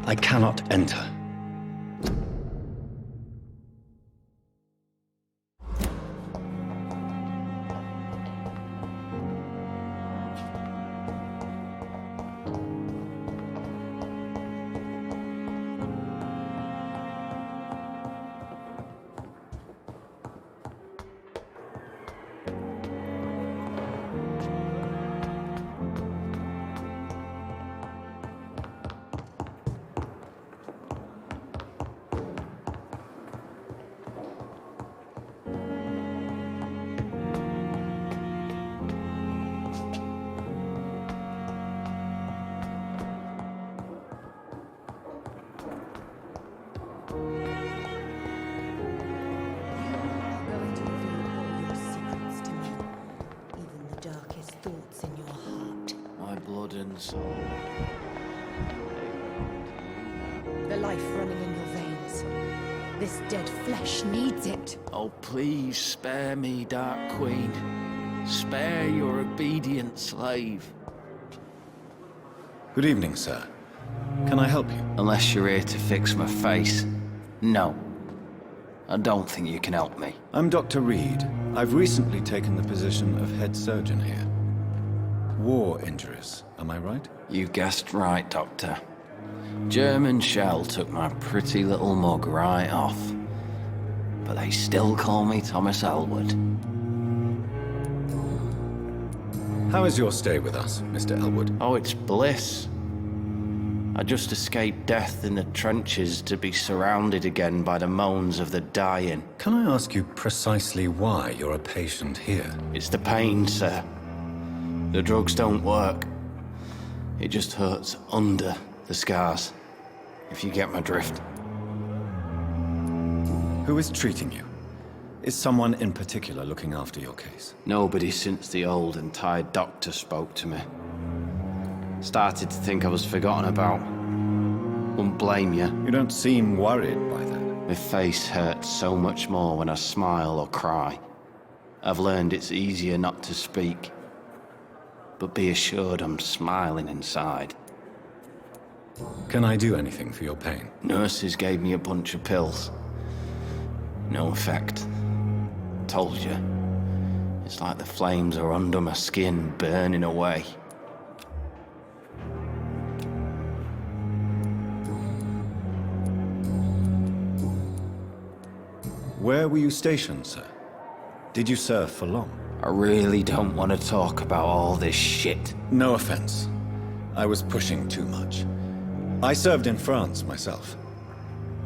I cannot enter. The life running in your veins. This dead flesh needs it. Oh, please spare me, Dark Queen. Spare your obedient slave. Good evening, sir. Can I help you? Unless you're here to fix my face. No. I don't think you can help me. I'm Dr. Reid. I've recently taken the position of head surgeon here. War injuries, am I right? You guessed right, Doctor. German shell took my pretty little mug right off. But they still call me Thomas Elwood. How is your stay with us, Mr. Elwood? Oh, it's bliss. I just escaped death in the trenches to be surrounded again by the moans of the dying. Can I ask you precisely why you're a patient here? It's the pain, sir. The drugs don't work. It just hurts under the scars, if you get my drift. Who is treating you? Is someone in particular looking after your case? Nobody since the old and tired doctor spoke to me. Started to think I was forgotten about. Wouldn't blame you. You don't seem worried by that. My face hurts so much more when I smile or cry. I've learned it's easier not to speak. But be assured I'm smiling inside. Can I do anything for your pain? Nurses gave me a bunch of pills. No effect. Told you. It's like the flames are under my skin, burning away. Where were you stationed, sir? Did you serve for long? I really don't want to talk about all this shit. No offense. I was pushing too much. I served in France myself.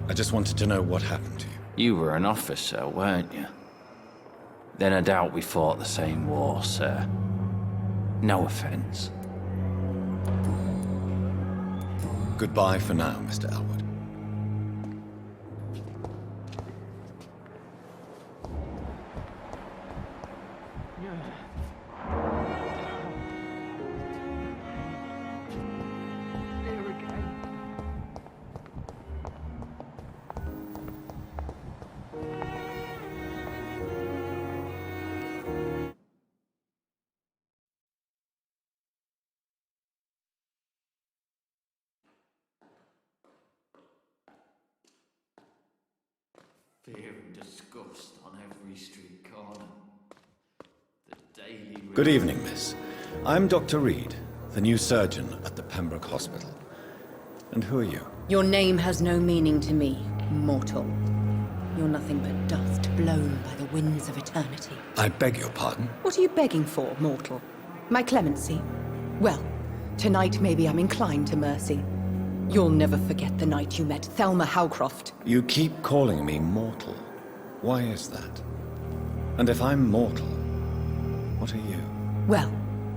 I just wanted to know what happened to you. You were an officer, weren't you? Then I doubt we fought the same war, sir. No offense. Goodbye for now, Mr. Elwood. Fear and disgust on every street corner. The daily... Good evening, miss. I'm Dr. Reid, the new surgeon at the Pembroke Hospital. And who are you? Your name has no meaning to me, mortal. You're nothing but dust blown by the winds of eternity. I beg your pardon? What are you begging for, mortal? My clemency? Well, tonight maybe I'm inclined to mercy. You'll never forget the night you met THELMA HOWCROFT. You keep calling me mortal. Why is that? And if I'm mortal, what are you? Well,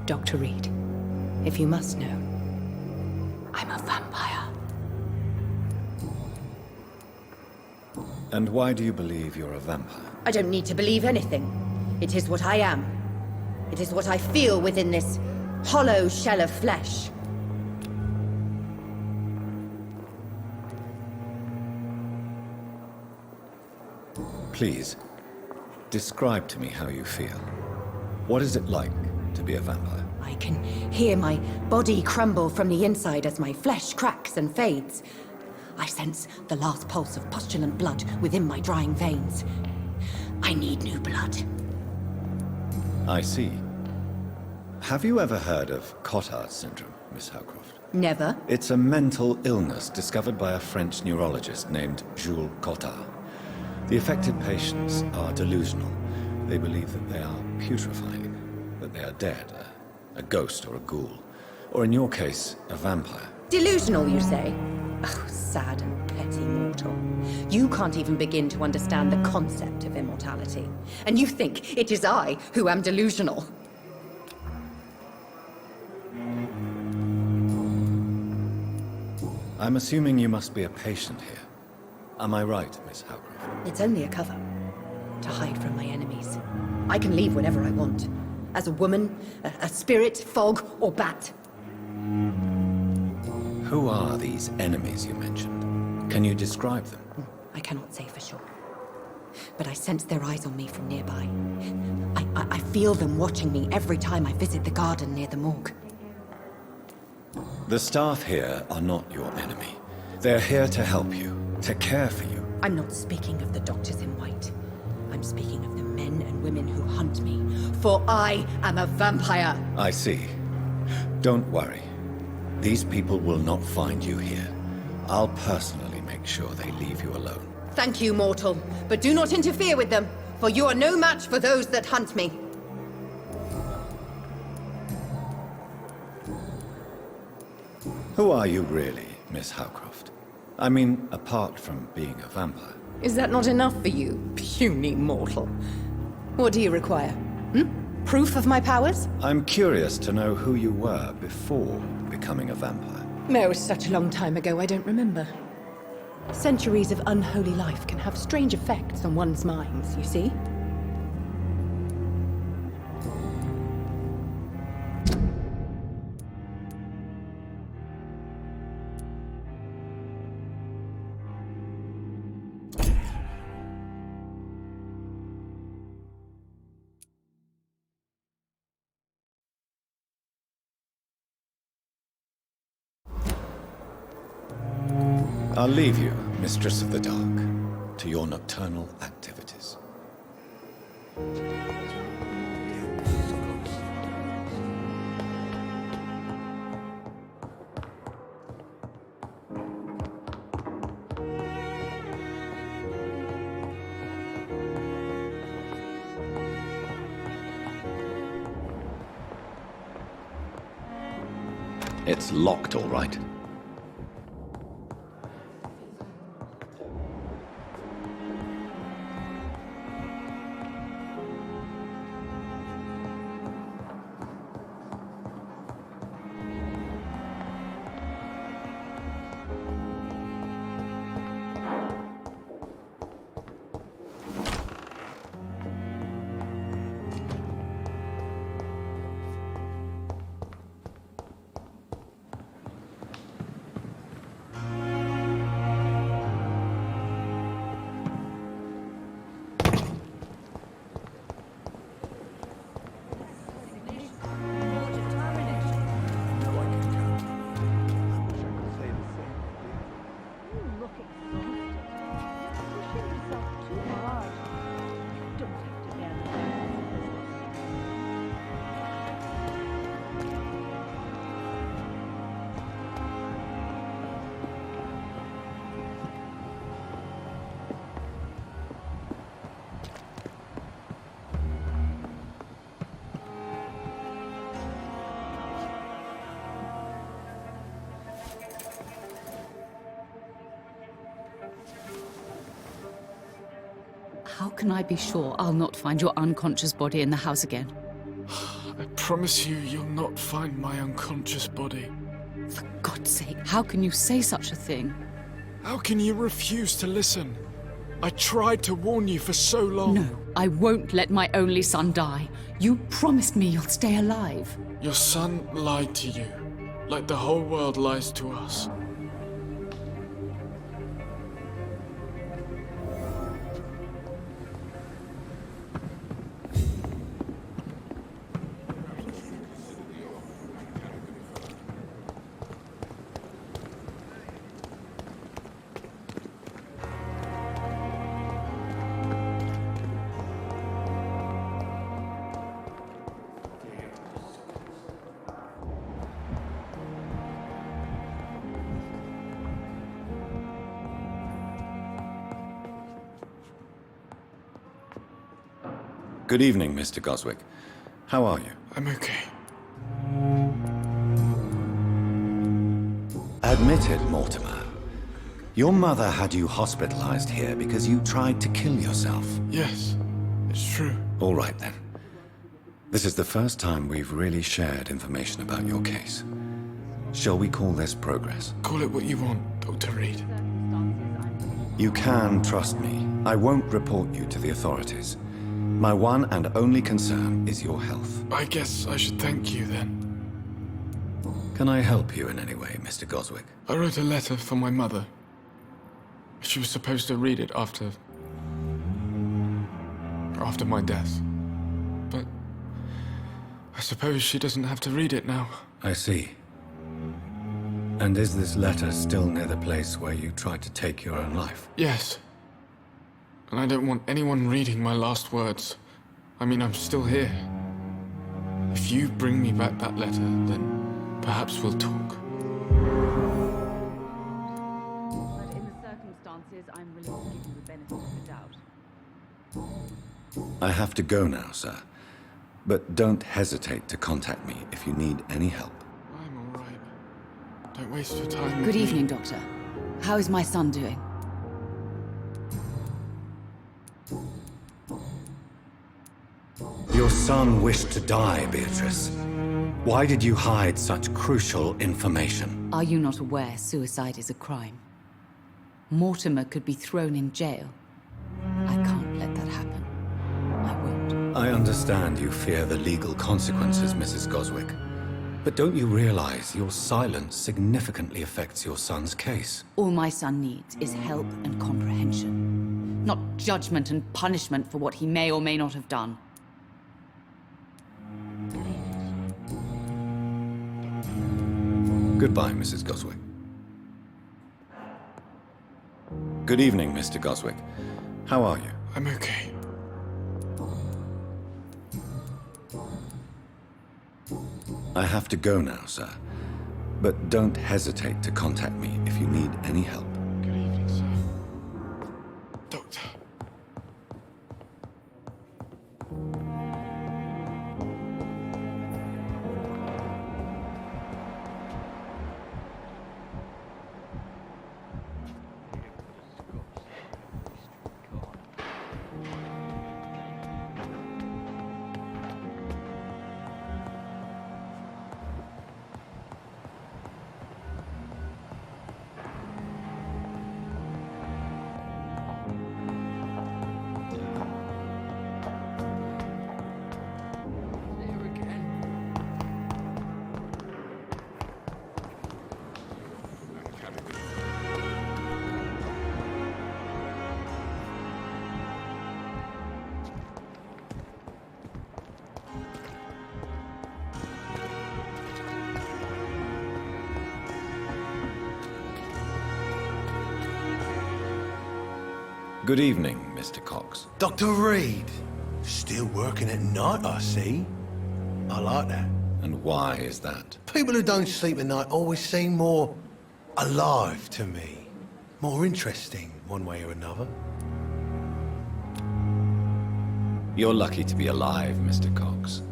Dr. Reid, if you must know, I'm a vampire. And why do you believe you're a vampire? I don't need to believe anything. It is what I am. It is what I feel within this hollow shell of flesh. Please, describe to me how you feel. What is it like to be a vampire? I can hear my body crumble from the inside as my flesh cracks and fades. I sense the last pulse of pustulant blood within my drying veins. I need new blood. I see. Have you ever heard of Cotard syndrome, Miss HOWCROFT? Never. It's a mental illness discovered by a French neurologist named Jules Cotard. The affected patients are delusional. They believe that they are putrefying, that they are dead, a ghost or a ghoul, or in your case, a vampire. Delusional, you say? Oh, sad and petty mortal. You can't even begin to understand the concept of immortality. And you think it is I who am delusional. I'm assuming you must be a patient here. Am I right, Miss HOWCROFT? It's only a cover. To hide from my enemies. I can leave whenever I want. As a woman, a spirit, fog, or bat. Who are these enemies you mentioned? Can you describe them? I cannot say for sure. But I sense their eyes on me from nearby. I feel them watching me every time I visit the garden near the morgue. The staff here are not your enemy. They're here to help you, to care for you. I'm not speaking of the doctors in white. I'm speaking of the men and women who hunt me. For I am a vampire! I see. Don't worry. These people will not find you here. I'll personally make sure they leave you alone. Thank you, mortal. But do not interfere with them, for you are no match for those that hunt me. Who are you really, Miss HOWCROFT? I mean, apart from being a vampire. Is that not enough for you, puny mortal? What do you require? Proof of my powers? I'm curious to know who you were before becoming a vampire. It was such a long time ago, I don't remember. Centuries of unholy life can have strange effects on one's minds, you see? I'll leave you, Mistress of the Dark, to your nocturnal activities. It's locked, all right. How can I be sure I'll not find your unconscious body in the house again? I promise you, you'll not find my unconscious body. For God's sake, how can you say such a thing? How can you refuse to listen? I tried to warn you for so long. No, I won't let my only son die. You promised me you'll stay alive. Your son lied to you, like the whole world lies to us. Good evening, Mr. Goswick. How are you? I'm okay. Admit it, Mortimer. Your mother had you hospitalized here because you tried to kill yourself. Yes, it's true. All right, then. This is the first time we've really shared information about your case. Shall we call this progress? Call it what you want, Dr. Reid. You can trust me. I won't report you to the authorities. My one and only concern is your health. I guess I should thank you then. Can I help you in any way, Mr. Goswick? I wrote a letter for my mother. She was supposed to read it after my death. But I suppose she doesn't have to read it now. I see. And is this letter still near the place where you tried to take your own life? Yes. And I don't want anyone reading my last words. I mean, I'm still here. If you bring me back that letter, then perhaps we'll talk. But in the circumstances, I'm willing to give you the benefit of the doubt. I have to go now, sir. But don't hesitate to contact me if you need any help. I'm all right. Don't waste your time. Good evening, Doctor. How is my son doing? Your son wished to die, Beatrice. Why did you hide such crucial information? Are you not aware suicide is a crime? Mortimer could be thrown in jail. I can't let that happen. I won't. I understand you fear the legal consequences, Mrs. Goswick. But don't you realize your silence significantly affects your son's case? All my son needs is help and comprehension. Not judgment and punishment for what he may or may not have done. Goodbye, Mrs. Goswick. Good evening, Mr. Goswick. How are you? I'm okay. I have to go now, sir. But don't hesitate to contact me if you need any help. Good evening, sir. Doctor. Good evening, Mr. Cox. Dr. Reid. Still working at night, I see. I like that. And why is that? People who don't sleep at night always seem more alive to me. More interesting, one way or another. You're lucky to be alive, Mr. Cox.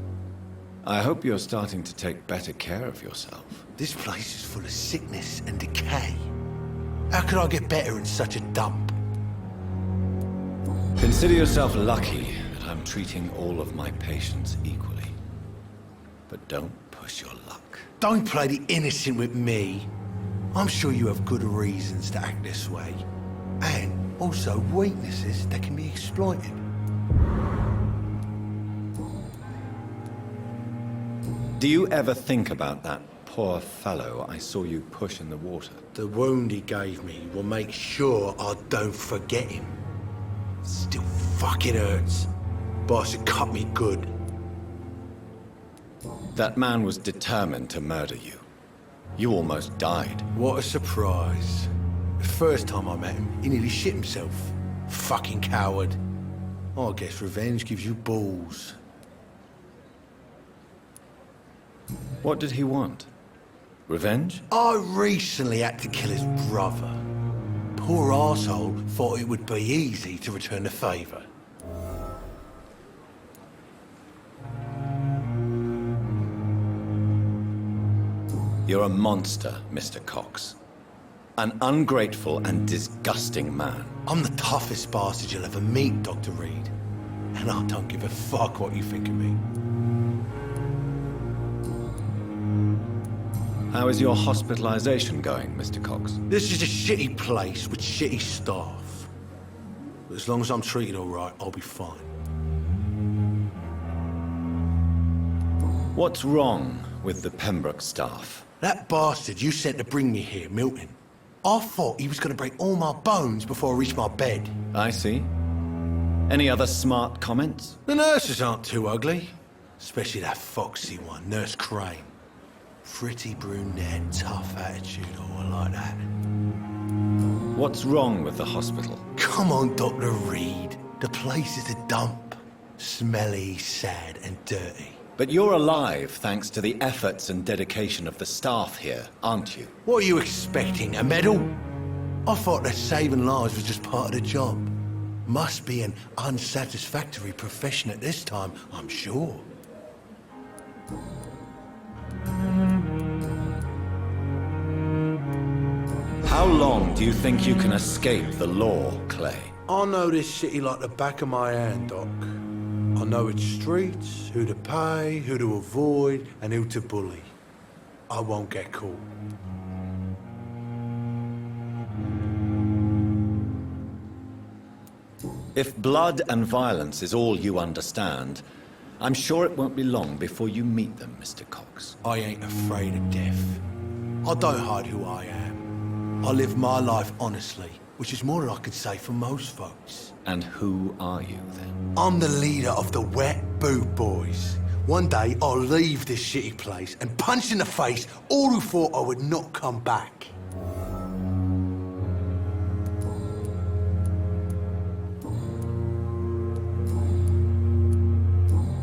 I hope you're starting to take better care of yourself. This place is full of sickness and decay. How could I get better in such a dump? Consider yourself lucky that I'm treating all of my patients equally. But don't push your luck. Don't play the innocent with me. I'm sure you have good reasons to act this way. And also weaknesses that can be exploited. Do you ever think about that poor fellow I saw you push in the water? The wound he gave me will make sure I don't forget him. Still fucking hurts. Boss had cut me good. That man was determined to murder you. You almost died. What a surprise. The first time I met him, he nearly shit himself. Fucking coward. I guess revenge gives you balls. What did he want? Revenge? I recently had to kill his brother. Poor arsehole thought it would be easy to return the favour. You're a monster, Mr. Cox. An ungrateful and disgusting man. I'm the toughest bastard you'll ever meet, Dr. Reid. And I don't give a fuck what you think of me. How is your hospitalization going, Mr. Cox? This is a shitty place with shitty staff. But as long as I'm treated all right, I'll be fine. What's wrong with the Pembroke staff? That bastard you sent to bring me here, Milton. I thought he was going to break all my bones before I reached my bed. I see. Any other smart comments? The nurses aren't too ugly. Especially that foxy one, Nurse Crane. Pretty brunette, tough attitude, oh, I like that. What's wrong with the hospital? Come on, Dr. Reid. The place is a dump. Smelly, sad, and dirty. But you're alive thanks to the efforts and dedication of the staff here, aren't you? What are you expecting, a medal? I thought that saving lives was just part of the job. Must be an unsatisfactory profession at this time, I'm sure. How long do you think you can escape the law, Clay? I know this city like the back of my hand, Doc. I know its streets, who to pay, who to avoid, and who to bully. I won't get caught. If blood and violence is all you understand, I'm sure it won't be long before you meet them, Mr. Cox. I ain't afraid of death. I don't hide who I am. I live my life honestly, which is more than I could say for most folks. And who are you, then? I'm the leader of the Wet Boot Boys. One day, I'll leave this shitty place and punch in the face all who thought I would not come back.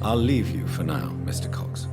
I'll leave you for now, Mr. Cox.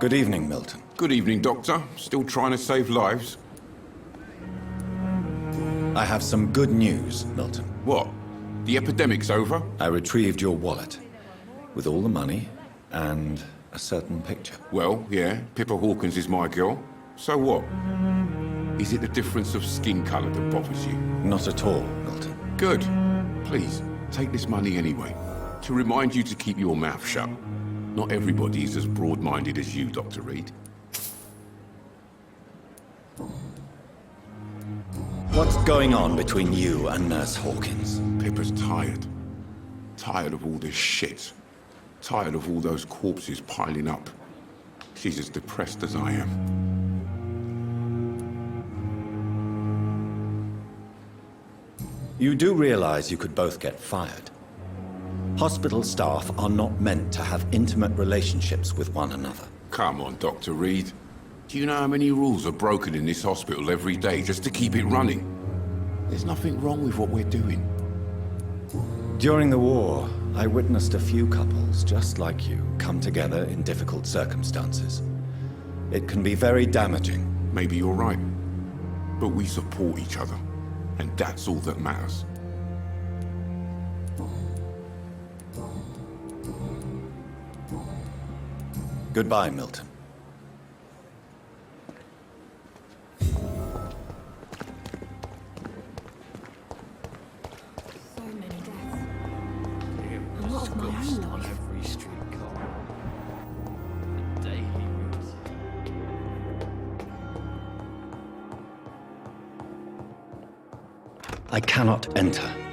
Good evening, Milton. Good evening, Doctor. Still trying to save lives? I have some good news, Milton. What? The epidemic's over? I retrieved your wallet with all the money and a certain picture. Well, yeah, Pippa Hawkins is my girl. So what? Is it the difference of skin colour that bothers you? Not at all, Milton. Good. Please, take this money anyway. To remind you to keep your mouth shut. Not everybody is as broad-minded as you, Dr. Reid. What's going on between you and Nurse Hawkins? Pippa's tired. Tired of all this shit. Tired of all those corpses piling up. She's as depressed as I am. You do realize you could both get fired. Hospital staff are not meant to have intimate relationships with one another. Come on, Dr. Reid. Do you know how many rules are broken in this hospital every day just to keep it running? There's nothing wrong with what we're doing. During the war, I witnessed a few couples just like you come together in difficult circumstances. It can be very damaging. Maybe you're right. But we support each other. And that's all that matters. Goodbye, Milton. So many deaths. A lot of my own life. Every streetcar. Daily route. I cannot enter.